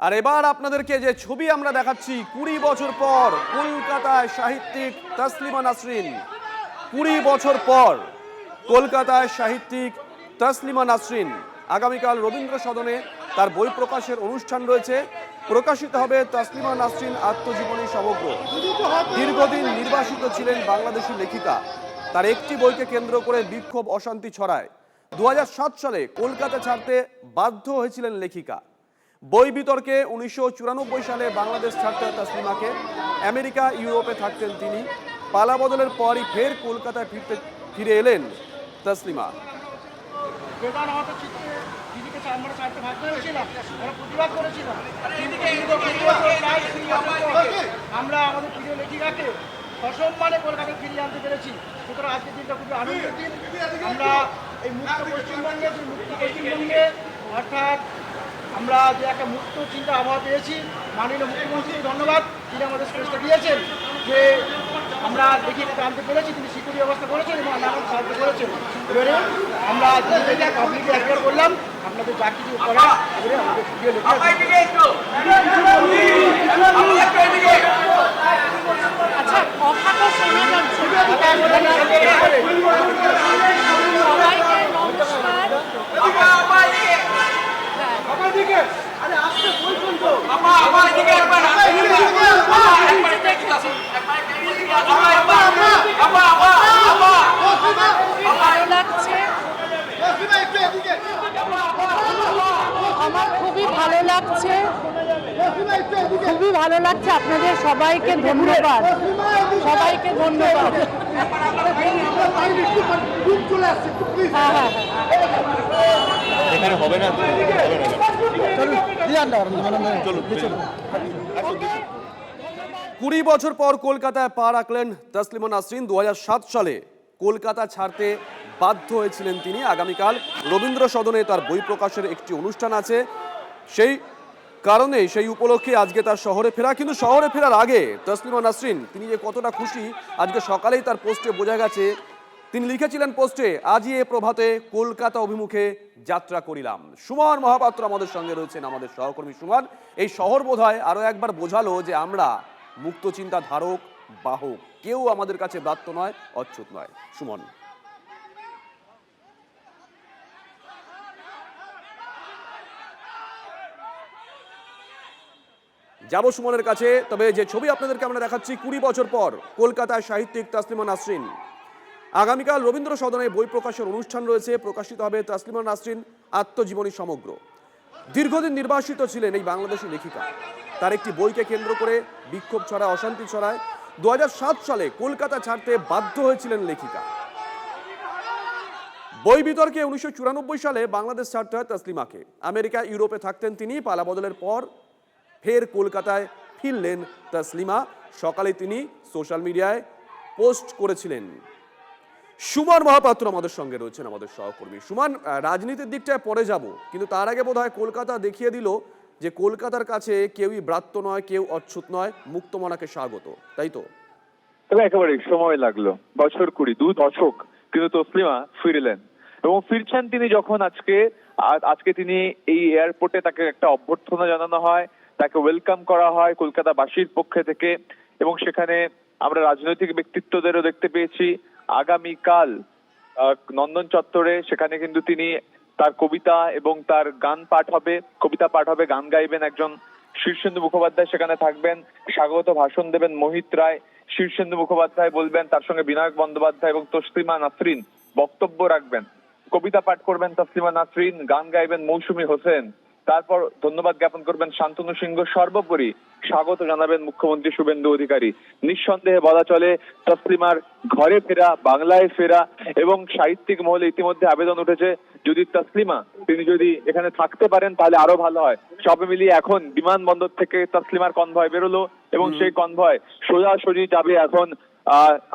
আর এবার আপনাদেরকে যে ছবি আমরা দেখাচ্ছি 20 বছর পর কলকাতায় সাহিত্যিক তসলিমা নাসরিন। 20 বছর পর কলকাতায় সাহিত্যিক তসলিমা নাসরিন আগামীকাল রবীন্দ্র সদনে তার বই প্রকাশের অনুষ্ঠান রয়েছে। প্রকাশিত হবে তসলিমা নাসরিন আত্মজীবনী সমগ্র। দীর্ঘদিন নির্বাসিত ছিলেন বাংলাদেশি লেখিকা। তার একটি বইকে কেন্দ্র করে বিক্ষোভ অশান্তি ছড়ায়। 2007 সালে কলকাতা ছাড়তে বাধ্য হয়েছিলেন লেখিকা। বই বিতর্কে 1994 সালে বাংলাদেশ ছাড়তে হয় তসলিমাকে। আমেরিকা ইউরোপে থাকতেন তিনি। পালা বদলের পরই ফের কলকাতায় ফিরে এলেন তসলিমা। আমরা আমাদের প্রিয় লেখিকাকে সসম্মানে কলকাতায় ফিরিয়ে আনতে পেরেছি। সুতরাং আজকের দিনটা খুবই আনন্দের দিন। আমরা এই মুক্ত পশ্চিমবঙ্গে অর্থাৎ আমরা যে একটা মুক্ত চিন্তা আবহাওয়া পেয়েছি, মাননীয় মুখ্যমন্ত্রীকে ধন্যবাদ, তিনি আমাদের স্পেসটা দিয়েছেন যে আমরা লেখিকাকে আনতে পেরেছি, তিনি সিকিউরিটি ব্যবস্থা করেছেন এবং নানান সাহায্য করেছেন। এবারে আমরা পাবলিকলি অ্যাপিয়ার করলাম, আপনাদের যা কিছু করার এবারে আমাদের প্রিয় লেখিকা। আচ্ছা, কথাটা শোনা যাচ্ছে। সবাইকে ভালো লাগছে, আমার খুবই ভালো লাগছে, খুবই ভালো লাগছে। আপনাদের সবাইকে ধন্যবাদ, সবাইকে ধন্যবাদ। হ্যাঁ হ্যাঁ এখানে হবে না, 20 বছর পর কলকাতায় পা রাখলেন তসলিমা নাসরিন। 2007 সালে কলকাতা ছাড়তে বাধ্য হয়েছিলেন তিনি। আগামীকাল রবীন্দ্র সদনে তার বই প্রকাশের একটি অনুষ্ঠান আছে, সেই কারণে সেই উপলক্ষে আজকে তার শহরে ফেরা। কিন্তু শহরে ফেরার আগে তসলিমা নাসরিন তিনি যে কতটা খুশি আজকে সকালেই তার পোস্টে বোঝা গেছে। তিনি লিখেছিলেন পোস্টে, আজই এ প্রভাতে কলকাতা অভিমুখে যাত্রা করিলাম। সুমন মহাপাত্র আমাদের সঙ্গে রয়েছেন, আমাদের সহকর্মী সুমন। এই শহর বোধহয় আরো একবার বোঝালো যে আমরা মুক্ত চিন্তা ধারক বাহক, কেউ আমাদের কাছে ব্রাত্য নয়, অচ্যুত নয়। সুমন। যাব সুমনের কাছে। তবে যে ছবি আপনাদেরকে আমরা দেখাচ্ছি 20 বছর পর কলকাতায় সাহিত্যিক তসলিমা নাসরিন। আগামীকাল রবীন্দ্র সদনে বই প্রকাশের অনুষ্ঠান রয়েছে। প্রকাশিত হবে তসলিমা নাসরিন আত্মজীবনী সমগ্র। দীর্ঘদিন নির্বাসিত ছিলেন এই বাংলাদেশি লেখিকা। তার একটি বইকে কেন্দ্র করে বিক্ষোভ ছড়ায়, অশান্তি ছড়ায়। 2007 সালে কলকাতা ছাড়তে বাধ্য হয়েছিলেন লেখিকা। বই বিতর্কে 1994 সালে বাংলাদেশ ছাড়তে হয় তসলিমাকে। আমেরিকা ইউরোপে থাকতেন তিনি। পালা বদলের পর ফের কলকাতায় ফিরলেন তসলিমা। সকালে তিনি সোশ্যাল মিডিয়ায় পোস্ট করেছিলেন। সুমন মহাপাত্র আমাদের সঙ্গে রয়েছেন, আমাদের সহকর্মী। সুমন, রাজনীতির দিকটায় পরে যাব, কিন্তু তার আগে বোধহয় কলকাতা দেখিয়ে দিল যে কলকাতার কাছে কেউই ব্রাত্য নয়, কেউ অচ্যুত নয়, মুক্তমনাকে স্বাগত, তাই তো? তবে একেবারে সময় লাগলো, বছর 20, 2 দশক, কিন্তু তসলিমা ফিরলেন এবং ফিরছেন তিনি যখন আজকে তিনি এই এয়ারপোর্টে তাকে একটা অভ্যর্থনা জানানো হয়, তাকে ওয়েলকাম করা হয় কলকাতাবাসীর পক্ষে থেকে। এবং সেখানে আমরা রাজনৈতিক ব্যক্তিত্বদেরও দেখতে পেয়েছি। আগামীকাল নন্দন চত্বরে সেখানে কিন্তু তিনি তার কবিতা এবং তার গান পাঠ হবে, কবিতা পাঠ হবে, গান গাইবেন একজন শীর্ষেন্দু মুখোপাধ্যায় সেখানে থাকবেন, স্বাগত ভাষণ দেবেন মোহিত রায়, শীর্ষেন্দু মুখোপাধ্যায় বলবেন, তার সঙ্গে বিনায়ক বন্দ্যোপাধ্যায় এবং তসলিমা নাসরিন বক্তব্য রাখবেন। কবিতা পাঠ করবেন তসলিমা নাসরিন, গান গাইবেন মৌসুমী হোসেন, তারপর ধন্যবাদ জ্ঞাপন করবেন শান্তনু সিংহ, সর্বোপরি স্বাগত জানাবেন মুখ্যমন্ত্রী শুভেন্দু অধিকারী। নিঃসন্দেহে বলা চলে তসলিমার ঘরে ফেরা, বাংলায় ফেরা। এবং সাহিত্যিক মহলে ইতিমধ্যে আবেদন উঠেছে, যদি তসলিমা তিনি যদি এখানে থাকতে পারেন তাহলে আরো ভালো হয়। সবে মিলিয়ে এখন বিমানবন্দর থেকে তসলিমার কনভয় বেরোলো এবং সেই কনভয় সোজাসুজি যাবে এখন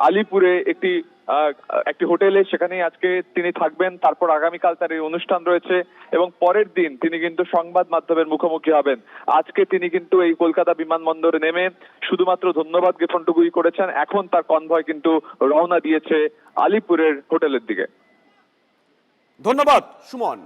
আলিপুরে একটি হোটেলে, সেখানেই আজকে তিনি থাকবেন। তারপর আগামীকাল তার এই অনুষ্ঠান রয়েছে এবং পরের দিন তিনি কিন্তু সংবাদ মাধ্যমের মুখোমুখি হবেন। আজকে তিনি কিন্তু এই কলকাতা বিমানবন্দরে নেমে শুধুমাত্র ধন্যবাদ জ্ঞাপনটুকুই করেছেন। এখন তার কনভয় কিন্তু রওনা দিয়েছে আলিপুরের হোটেলের দিকে। ধন্যবাদ সুমন।